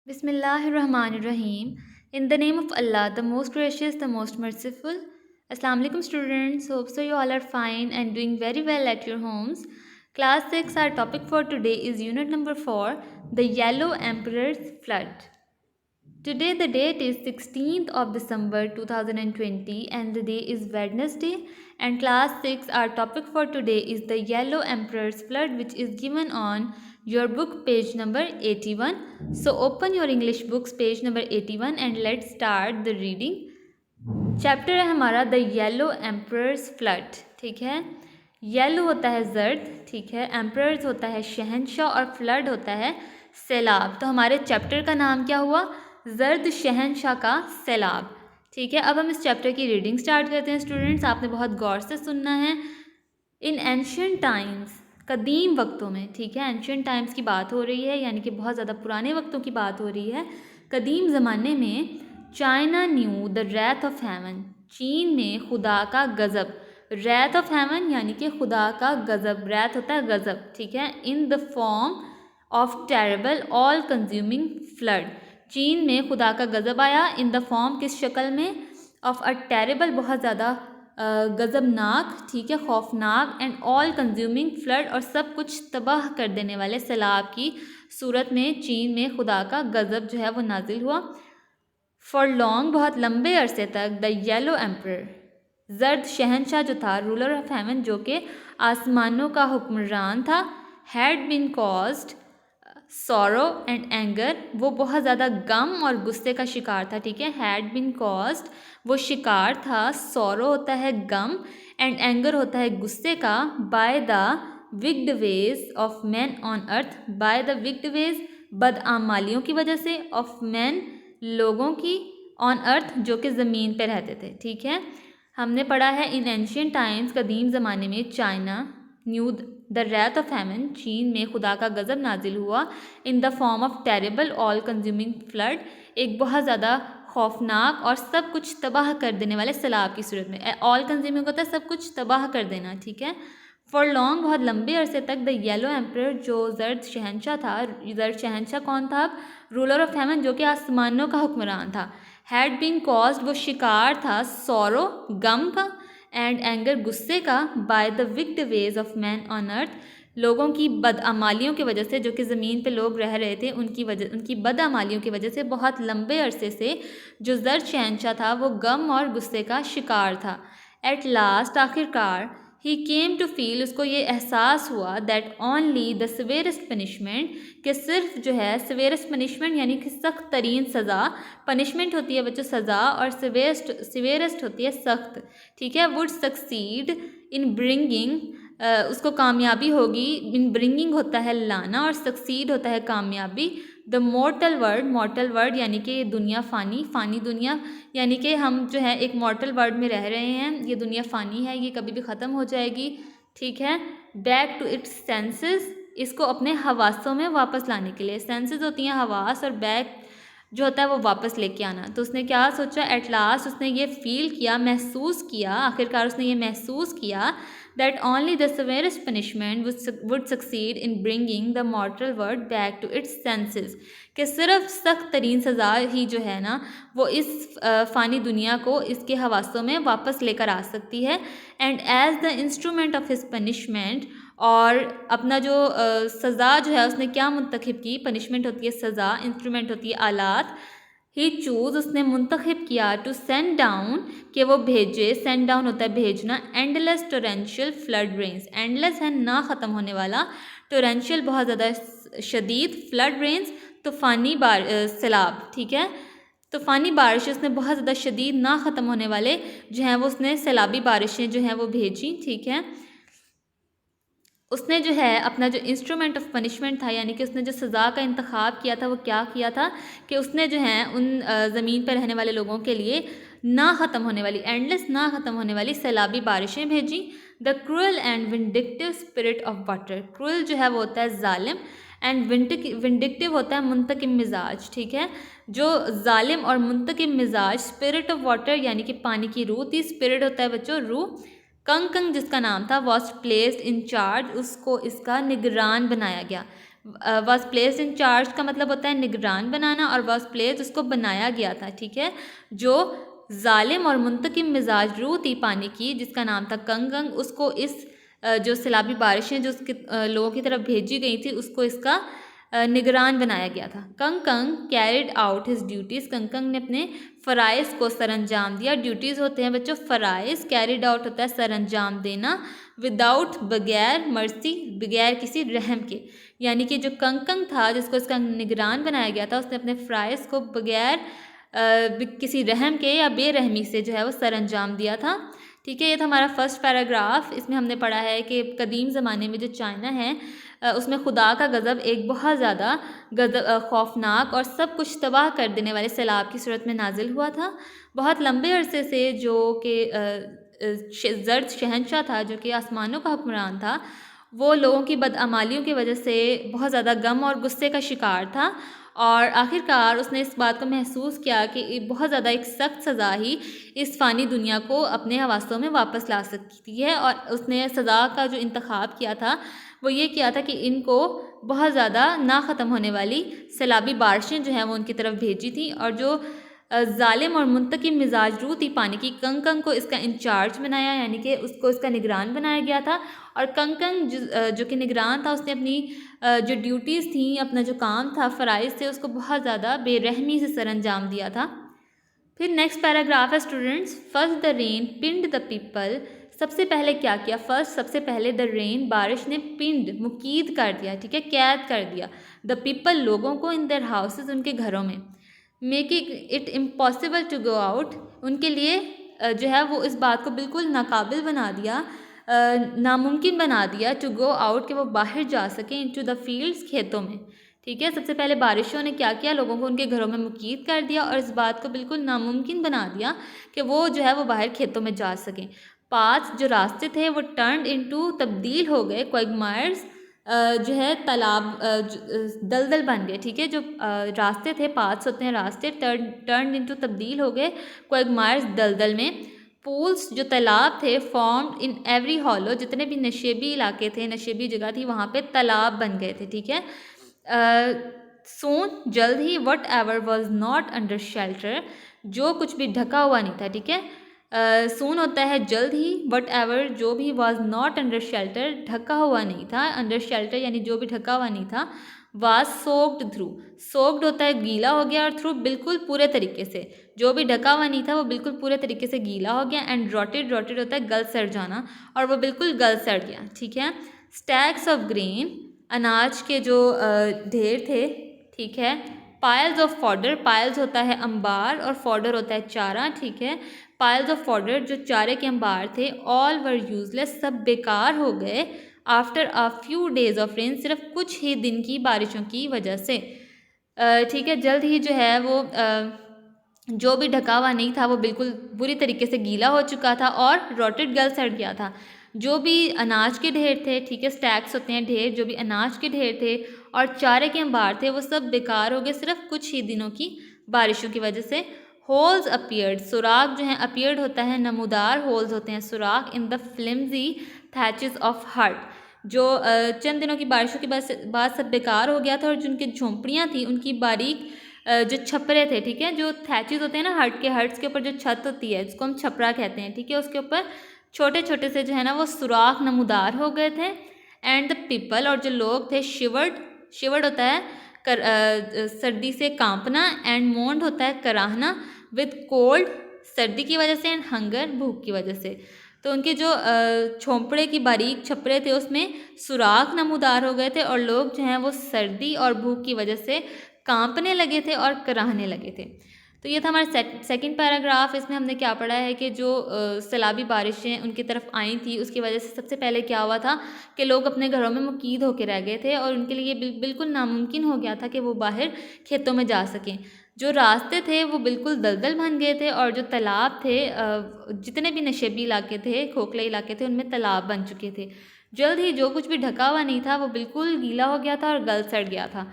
Bismillahirrahmanirrahim. In the name of Allah, the most gracious, the most merciful. Assalamu alaikum students. Hope so you all are fine and doing very well at your homes. Class 6, our topic for today is unit number 4, the Yellow Emperor's Flood. Today the date is 16th of December 2020 and the day is Wednesday, and class 6 our topic for today is the Yellow Emperor's Flood, which is given on your book page number 81. So open your English books page number 81 and let's start the reading. Chapter है हमारा the yellow emperors flood. ठीक है, yellow होता है जर्द, ठीक है, emperors होता है शहंशाह और फ्लड होता है सैलाब. तो हमारे चैप्टर का नाम क्या हुआ? जर्द शहंशाह का सैलाब. ठीक है, अब हम इस चैप्टर की रीडिंग स्टार्ट करते हैं. स्टूडेंट्स आपने बहुत गौर से सुनना है. इन एंशियंट टाइम्स, कदीम वक्तों में, ठीक है, एंशियंट टाइम्स की बात हो रही है, यानी कि बहुत ज़्यादा पुराने वक्तों की बात हो रही है. कदीम ज़माने में China knew the wrath of heaven, चीन में खुदा का गज़ब. रैथ ऑफ हेवन यानी कि खुदा का गज़ब, रैथ होता है गज़ब, ठीक है, इन the form of terrible all consuming flood. चीन में खुदा का गज़ब आया इन द फॉर्म, किस शक्ल में? ऑफ अ टेरेबल, बहुत ज़्यादा गज़बनाक, ठीक है, खौफनाक, एंड ऑल कंज्यूमिंग फ्लड, और सब कुछ तबाह कर देने वाले सैलाब की सूरत में चीन में खुदा का गज़ब जो है वो नाजिल हुआ. फॉर लॉन्ग, बहुत लंबे अरसे तक, द येलो एम्पर, जर्द शहनशाह जो था, रूलर ऑफ हेवन, जो कि आसमानों का हुक्मरान था, had been caused sorrow and anger, वो बहुत ज़्यादा गम और गुस्से का शिकार था. ठीक है, हैड बीन कॉज्ड, वो शिकार था, सॉरो होता है गम, एंड एंगर होता है गुस्से का, by the wicked ways of man on earth, by the wicked ways, बदआमालियों की वजह से, ऑफ मैन, लोगों की, ऑन अर्थ, जो कि ज़मीन पे रहते थे. ठीक है, हमने पढ़ा है इन एंशियंट टाइम्स, कदीम ज़माने में China knew the wrath of heaven, चीन में खुदा का गज़ब नाजिल हुआ, in the form of terrible all consuming flood, एक बहुत ज़्यादा खौफनाक और सब कुछ तबाह कर देने वाले सैलाब की सूरत में. ऑल कंज्यूमिंग होता है सब कुछ तबाह कर देना. ठीक है, फॉर लॉन्ग, बहुत लंबे अरसे तक, द येलो एम्पर, जो जर्द शहनशाह था, जर्द शहनशाह कौन था? रूलर ऑफ हेवन, जो कि आसमानों का हुक्मरान था, हैड बीन कॉज्ड, वो शिकार था, सॉरो, गम का, एंड एंगर, गुस्से का, by the wicked ways of man on अर्थ, लोगों की बदआमालियों की वजह से, जो कि ज़मीन पे लोग रह रहे थे, उनकी बदआमालियों की वजह से बहुत लंबे अरसे से जो जर्द शहनशाह था वो गम और गुस्से का शिकार था. एट लास्ट, आखिरकार, ही केम टू फील, उसको ये एहसास हुआ, दैट ओनली द सिवियरेस्ट पनिशमेंट, कि सिर्फ जो है सिवियरेस्ट पनिशमेंट यानी कि सख्त तरीन सज़ा, पनिशमेंट होती है बच्चों सज़ा, और सिवियरेस्ट होती है सख्त. ठीक है, वुड सक्सीड इन ब्रिंगिंग, उसको कामयाबी होगी, इन ब्रिंगिंग होता है लाना और सक्सीड होता है कामयाबी, द मॉर्टल वर्ड यानी कि दुनिया फ़ानी, फ़ानी दुनिया, यानी कि हम जो है एक मॉर्टल वर्ड में रह रहे हैं, ये दुनिया फ़ानी है, ये कभी भी ख़त्म हो जाएगी. ठीक है, बैक टू इट्स सेंसेस, इसको अपने हवासों में वापस लाने के लिए, सेंसेस होती हैं हवास, और बैक जो होता है वो वापस लेके आना. तो उसने क्या सोचा? एट लास्ट, उसने ये फील किया, महसूस किया, आखिरकार उसने ये महसूस किया, that only the severest punishment would succeed in bringing the mortal world back to its senses, कि सिर्फ सख्त तरीन सज़ा ही जो है ना वो इस फ़ानी दुनिया को इसके हवासों में वापस लेकर आ सकती है. And as the instrument of his punishment, और अपना जो सज़ा जो है उसने क्या मुंतखब की? पनिशमेंट होती है सज़ा, इंस्ट्रूमेंट होती है आलात. ही चूज़, उसने मुंतखब किया, टू सेंड डाउन, कि वो भेजे, सेंड डाउन होता है भेजना, endless torrential flood Reigns, endless है ना ख़त्म होने वाला, टोरेंशियल बहुत ज़्यादा शदीद, फ्लड रेंस तूफ़ानी सैलाब. ठीक है, तूफ़ानी बारिशें उसने बहुत ज़्यादा शदीद ना ख़त्म होने वाले जो हैं वो उसने सैलाबी बारिशें जो हैं वो भेजी. ठीक है, उसने जो है अपना जो इंस्ट्रूमेंट ऑफ पनिशमेंट था, यानी कि उसने जो सज़ा का इंतखाब किया था, वो क्या किया था कि उसने जो है उन ज़मीन पर रहने वाले लोगों के लिए ना ख़त्म होने वाली, एंडलेस ना ख़त्म होने वाली सैलाबी बारिशें भेजी. The cruel and vindictive spirit of water, cruel जो है वो होता है ज़ालिम, एंड विंडिक्टिव होता है मुंतकिम मिजाज. ठीक है, जो ज़ालिम और मुंतकिम मिजाज, स्पिरिट ऑफ वाटर यानी कि पानी की रूह थी, स्पिरिट होता है बच्चों रूह. कंग जिसका नाम था, वॉज प्लेस्ड इन चार्ज, उसको इसका निगरान बनाया गया. वॉज प्लेस्ड इन चार्ज का मतलब होता है निगरान बनाना, और वॉज प्लेस्ड उसको बनाया गया था, ठीक है। जो जालिम और मुंतकिम मिजाज रूह थी पानी की, जिसका नाम था कंगंग, उसको इस जो सैलाबी बारिशें जो उसके लोगों की तरफ भेजी गई थी उसको इसका निगरान बनाया गया था। Kang carried out his duties, Kang ने अपने फ़राइज़ को सरअंजाम दिया। ड्यूटीज़ होते हैं बच्चों फ़राइज़, कैरिड आउट होता है सरअंजाम देना, विदाउट बगैर मर्सी, बगैर किसी रहम के। यानी कि जो कंग था जिसको इसका निगरान बनाया गया था, उसने अपने फ़राइज़ को बगैर किसी रहम के या बेरहमी से जो है वो सरअंजाम दिया था, ठीक है। ये था हमारा फर्स्ट पैराग्राफ। इसमें हमने पढ़ा है कि कदीम ज़माने में जो चाइना है उसमें खुदा का गज़ब एक बहुत ज़्यादा गज़ब खौफनाक और सब कुछ तबाह कर देने वाले सैलाब की सूरत में नाजिल हुआ था। बहुत लंबे अरसे से जो कि ज़र्द शहंशाह था, जो कि आसमानों का हुक्मरान था, वो लोगों की बदअमालियों की वजह से बहुत ज़्यादा गम और गुस्से का शिकार था, और आखिरकार उसने इस बात को महसूस किया कि बहुत ज़्यादा एक सख्त सज़ा ही इस फ़ानी दुनिया को अपने हवासों में वापस ला सकती है। और उसने सज़ा का जो इंतखाब किया था वो ये किया था कि इनको बहुत ज़्यादा ना ख़त्म होने वाली सैलाबी बारिशें जो हैं वो उनकी तरफ भेजी थी, और जो ज़ालिम और मुंतकिम मिजाज रूह थी पानी की, कंग को इसका इंचार्ज बनाया, यानी कि उसको इसका निगरान बनाया गया था। और कंग जो कि निगरान था, उसने अपनी जो ड्यूटीज़ थी, अपना जो काम था, फ़राइज़ थे, उसको बहुत ज़्यादा बेरहमी से सरअंजाम दिया था। फिर नेक्स्ट पैराग्राफ है स्टूडेंट्स, फर्स्ट द रेन पिंड द पीपल। सबसे पहले क्या किया? फर्स्ट सबसे पहले द रेन, बारिश ने पिंड मुकीद कर दिया, ठीक है, कैद कर दिया, द पीपल लोगों को, इन देयर हाउसेज उनके घरों में, making it impossible to go out, उनके लिए जो है वो इस बात को बिल्कुल नाकाबिल बना दिया, नामुमकिन बना दिया, टू गो आउट, कि वो बाहर जा सकें, इनटू द फील्ड्स, खेतों में, ठीक है। सबसे पहले बारिशों ने क्या किया? लोगों को उनके घरों में मुकीद कर दिया और इस बात को बिल्कुल नामुमकिन बना दिया कि वो जो है वो बाहर खेतों में जा सकें। पाथ, जो रास्ते थे वो टर्न इनटू, तब्दील हो गए, क्वैगमायर्स, जो है तालाब, दलदल बन गए, ठीक है। जो रास्ते थे, पाथ्स होते हैं रास्ते, टर्न इनटू, तब्दील हो गए, क्वैगमायर्स, दलदल में। पूल्स, जो तालाब थे, फॉर्म्ड इन एवरी हॉलो, जितने भी नशेबी इलाके थे, नशेबी जगह थी, वहाँ पे तालाब बन गए थे, ठीक है। सून, जल्द ही, whatever was not under shelter, जो कुछ भी ढका हुआ नहीं था, ठीक है। सून होता है जल्द ही, वट एवर जो भी, वॉज नॉट अंडर शेल्टर ढका हुआ नहीं था, अंडर शेल्टर यानी जो भी ढका हुआ नहीं था, वाज सोक्ड थ्रू, सोक्ड होता है गीला हो गया, और थ्रू बिल्कुल पूरे तरीके से, जो भी ढका हुआ नहीं था वो बिल्कुल पूरे तरीके से गीला हो गया। एंड रॉटेड, रॉटेड होता है गल सड़ जाना, और वो बिल्कुल गल सड़ गया, ठीक है। स्टैक्स ऑफ ग्रेन, अनाज के जो ढेर थे, ठीक है। पाइल्स ऑफ फॉडर, पाइल्स होता है अंबार और फॉडर होता है चारा, ठीक है। पाइल्स ऑफ फॉडर, जो चारे के अंबार थे, ऑल वर यूजलेस, सब बेकार हो गए, after a few days of rain, सिर्फ कुछ ही दिन की बारिशों की वजह से, ठीक है। जल्द ही जो है वो जो भी ढका हुआ नहीं था वो बिल्कुल बुरी तरीके से गीला हो चुका था और रॉटेड, गल सड़ गया था। जो भी अनाज के ढेर थे, ठीक है, स्टैक्स होते हैं ढेर, जो भी अनाज के ढेर थे और चारे के अंबार थे, वो सब बेकार हो गए सिर्फ कुछ ही दिनों की बारिशों की वजह से। होल्स अपीयर्ड, सुराख जो हैं, अपीयर्ड होता है नमूदार, होल्स होते हैं सुराख, इन द फ्लिम्जी थैचेस ऑफ हट, जो चंद दिनों की बारिशों के बाद सब बेकार हो गया था, और जिनकी झोंपड़ियाँ थी उनकी बारीक जो छपरे थे, ठीक है, जो थैचेस होते हैं ना हट के, हट्स के ऊपर जो छत होती है जिसको हम छपरा कहते हैं, ठीक है, उसके ऊपर छोटे छोटे से जो है ना वो सुराख नमूदार हो गए थे। एंड द पीपल, और जो लोग थे, शिवर्ड, शिवर्ड होता है सर्दी से कांपना, एंड मोन्ड होता है कराहना, विद कोल्ड, सर्दी की वजह से, एंड हंगर, भूख की वजह से। तो उनके जो झोंपड़े की बारीक छपरे थे उसमें सुराख नमूदार हो गए थे, और लोग जो हैं वो सर्दी और भूख की वजह से कांपने लगे थे और कराहने लगे थे। तो ये था हमारा सेकंड पैराग्राफ। इसमें हमने क्या पढ़ा है कि जो सैलाबी बारिशें उनकी तरफ आई थी उसकी वजह से सबसे पहले क्या हुआ था कि लोग अपने घरों में मुकीद होकर रह गए थे, और उनके लिए बिल्कुल नामुमकिन हो गया था कि वो बाहर खेतों में जा सकें। जो रास्ते थे वो बिल्कुल दलदल बन गए थे, और जो तालाब थे, जितने भी नशेबी इलाके थे, खोखले इलाके थे, उनमें तालाब बन चुके थे। जल्द ही जो कुछ भी ढका हुआ नहीं था वो बिल्कुल गीला हो गया था और गल सड़ गया था।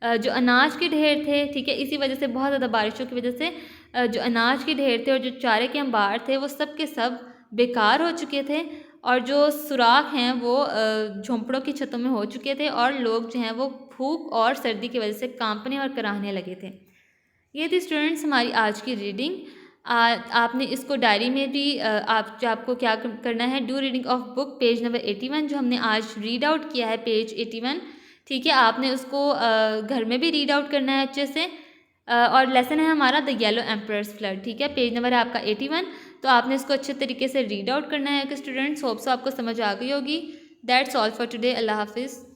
जो अनाज के ढेर थे, ठीक है, इसी वजह से, बहुत ज़्यादा बारिशों की वजह से जो अनाज के ढेर थे और जो चारे के अंबार थे वो सब के सब बेकार हो चुके थे, और जो सुराख हैं वो झोंपड़ों की छतों में हो चुके थे और लोग जो हैं वो भूख और सर्दी की वजह से कांपने और कराहने लगे थे। ये थी स्टूडेंट्स हमारी आज की रीडिंग। आपने इसको डायरी में भी आपको क्या करना है, do reading of book page number 81 जो हमने आज रीड आउट किया है पेज 81। ठीक है, आपने उसको घर में भी रीड आउट करना है अच्छे से। और लेसन है हमारा द येलो एम्परर्स फ्लड। ठीक है, पेज नंबर है आपका 81, तो आपने इसको अच्छे तरीके से रीड आउट करना है कि स्टूडेंट्स। होप सो आपको समझ आ गई होगी। That's all for today. अल्लाह हाफिज़।